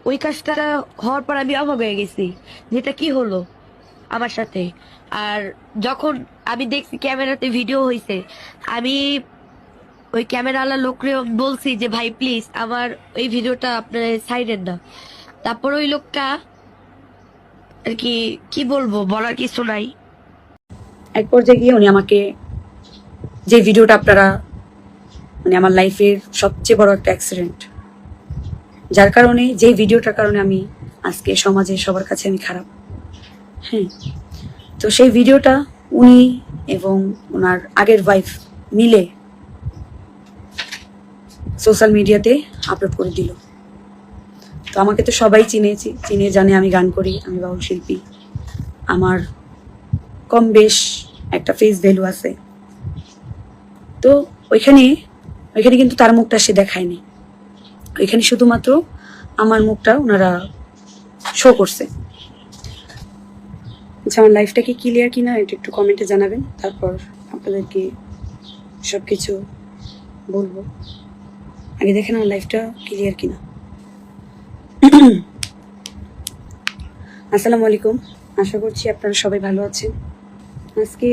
ওই কাজটা হওয়ার পর আমি অবাক হয়ে গেছি, যেটা কি হলো আমার সাথে। আর যখন আমি দেখছি ক্যামেরাতে ভিডিও হয়েছে, আমি ওই ক্যামেরাওয়ালা লোকরে বলছি যে ভাই প্লিজ আমার এই ভিডিওটা আপনারা সাইডেন না। তারপর ওই লোকটা আর কি, কি বলবো, বলার কিছু নাই। এক পর্যায়ে গিয়ে উনি আমাকে, যে ভিডিওটা আপনারা, মানে আমার লাইফের সবচেয়ে বড় একটা অ্যাক্সিডেন্ট, যার কারণে, যে ভিডিওটার কারণে আমি আজকে সমাজে সবার কাছে আমি খারাপ। হ্যাঁ, তো সেই ভিডিওটা উনি এবং ওনার আগের ওয়াইফ মিলে সোশ্যাল মিডিয়াতে আপলোড করে দিল। তো আমাকে তো সবাই চিনে জানে আমি গান করি, আমি বাউল শিল্পী, আমার কম বেশ একটা ফেস ভ্যালু আছে। তো ওইখানে কিন্তু তার মুখটা সে দেখায়নি, ওইখানে শুধুমাত্র আমার মুখটা ওনারা শো করছে। আচ্ছা, আমার লাইফটা কি ক্লিয়ার কিনা এটা একটু কমেন্টে জানাবেন, তারপর আপনাদেরকে সব কিছু বলবো। আগে দেখেন আমার লাইফটা ক্লিয়ার কিনা। আসসালামু আলাইকুম, আশা করছি আপনারা সবাই ভালো আছেন। আজকে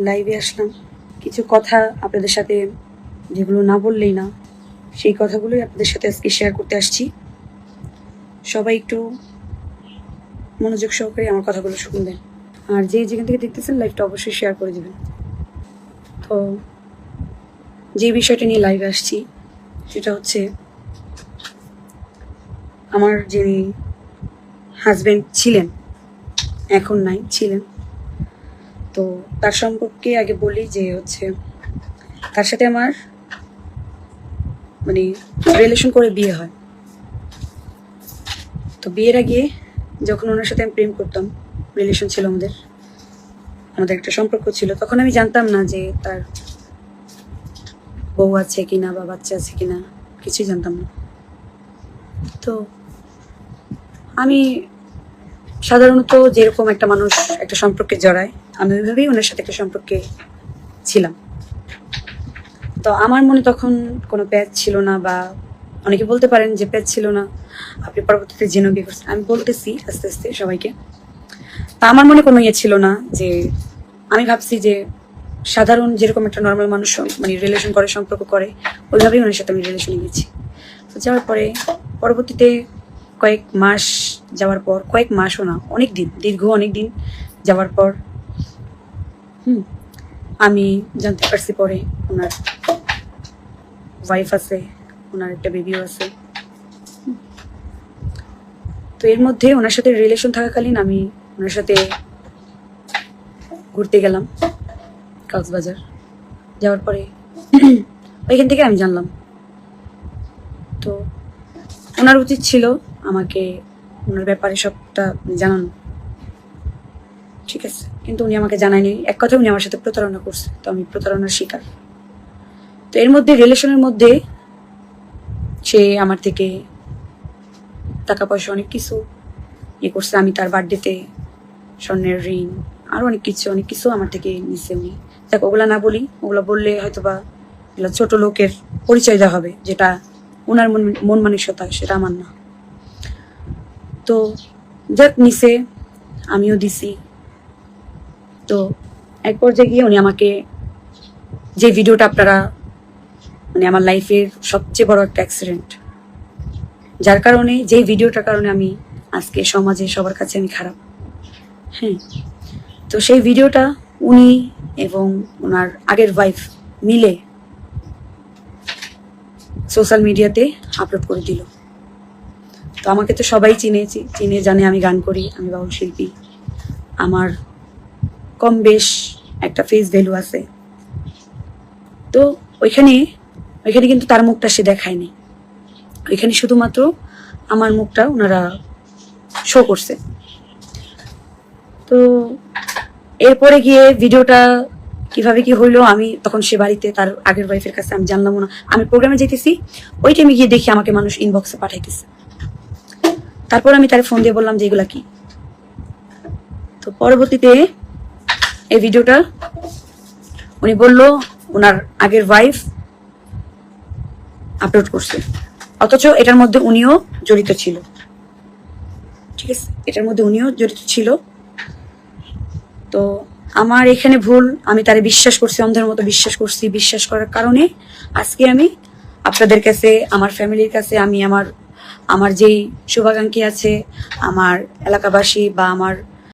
লাইভে আসলাম কিছু কথা আপনাদের সাথে, যেগুলো না বললেই না, সেই কথাগুলোই আপনাদের সাথে আজকে শেয়ার করতে আসছি। সবাই একটু মনোযোগ সহকারে আমার কথাগুলো শুনবেন, আর যে যেখান থেকে দেখতেছেন লাইভটা অবশ্যই শেয়ার করে দেবেন। তো যে বিষয়টা নিয়ে লাইভে আসছি সেটা হচ্ছে, আমার যিনি হাজব্যান্ড ছিলেন, এখন নাই, ছিলেন, তো তার সম্পর্কে আগে বলি যে হচ্ছে, তার সাথে আমার মানে রিলেশন করে বিয়ে হয়। তো বিয়ের আগে যখন ওনার সাথে আমি প্রেম করতাম, রিলেশন ছিল আমাদের একটা সম্পর্ক ছিল, তখন আমি জানতাম না যে তার বউ আছে কিনা বা বাচ্চা আছে কিনা, কিছুই জানতাম না। তো আমি সাধারণত যেরকম একটা মানুষ একটা সম্পর্কে জড়ায়, আমি ওইভাবেই ওনার সাথে একটা সম্পর্কে ছিলাম। তো আমার মনে তখন কোনো প্যাচ ছিল না, বা অনেকে বলতে পারেন যে প্যাচ ছিল না, আপনি পরবর্তীতে জেনে বিয়ে করছেন। আমি বলতেছি আস্তে আস্তে সবাইকে, তা আমার মনে কোনো ইয়ে ছিল না। যে আমি ভাবছি যে সাধারণ যেরকম একটা নর্মাল মানুষ মানে রিলেশন করে, সম্পর্ক করে, ওইভাবেই ওনার সাথে আমি রিলেশনে গেছি। তো যাওয়ার পরে পরবর্তীতে কয়েক মাস যাওয়ার পর, কয়েক মাসও না, অনেক দিন, দীর্ঘ অনেক দিন যাওয়ার পর আমি জানতে পারছি পরে ওনার ওয়াইফ আছে, ওনার একটা বেবিও আছে। তো এর মধ্যে ওনার সাথে রিলেশন থাকাকালীন আমি ওনার সাথে ঘুরতে গেলাম কক্সবাজার। যাওয়ার পরে ওইখান থেকে আমি জানলাম, তো ওনার উচিত ছিল আমাকে ওনার ব্যাপারে সবটা জানানো, ঠিক আছে, কিন্তু উনি আমাকে জানায়নি। এক কথা, উনি আমার সাথে প্রতারণা করছে, তো আমি প্রতারণার শিকার। তো এর মধ্যে রিলেশনের মধ্যে সে আমার থেকে টাকা পয়সা অনেক কিছু ইয়ে করছে। আমি তার বার্থডেতে স্বর্ণের রিং, আরো অনেক কিছু আমার থেকে নিচ্ছে উনি। দেখ, ওগুলা না বলি, ওগুলো বললে হয়তো বা ছোট লোকের পরিচয় দেওয়া হবে, যেটা ওনার মন মানসিকতা, সেটা আমার না। তো যাক, নিছে, আমিও দিছি। তো এক পর্যায়ে গিয়ে উনি আমাকে, যে ভিডিওটা আপনারা, মানে আমার লাইফের সবচেয়ে বড় একটা অ্যাক্সিডেন্ট, যার কারণে, যে ভিডিওটার কারণে আমি আজকে সমাজে সবার কাছে আমি খারাপ। হ্যাঁ, তো সেই ভিডিওটা উনি এবং ওনার আগের ওয়াইফ মিলে সোশ্যাল মিডিয়াতে আপলোড করে দিল। তো আমাকে তো সবাই চিনে জানে আমি গান করি, আমি বাউল শিল্পী, আমার কম বেশ একটা ফেস ভ্যালু আছে। তো ওইখানে কিন্তু তার মুখটা সে দেখায়নি, ওইখানে শুধুমাত্র আমার মুখটা ওনারা শো করছে। তো এরপরে গিয়ে ভিডিওটা কিভাবে কি হইলো, আমি তখন সে বাড়িতে, তার আগের ওয়াইফের কাছে, আমি জানলাম না। আমি প্রোগ্রামে যেতেছি, ওই টাইমে গিয়ে দেখি আমাকে মানুষ ইনবক্সে পাঠাইতেছে। তারপর আমি তার ফোন দিয়ে বললাম যে এগুলা কি। তো পরবর্তীতে এই ভিডিওটা উনি বলল ওনার আগের ওয়াইফ আপলোড করছে, অথচ এটার মধ্যে উনিও জড়িত ছিল। ঠিক আছে, এটার মধ্যে উনিও জড়িত ছিল। তো আমার এখানে ভুল, আমি তারে বিশ্বাস করছি, অন্ধের মতো বিশ্বাস করছি। বিশ্বাস করার কারণে আজকে আমি আপনাদের কাছে, আমার ফ্যামিলির কাছে, আমি আমার যেই শুভাকাঙ্ক্ষী আছে, আমার এলাকাবাসী বা আমার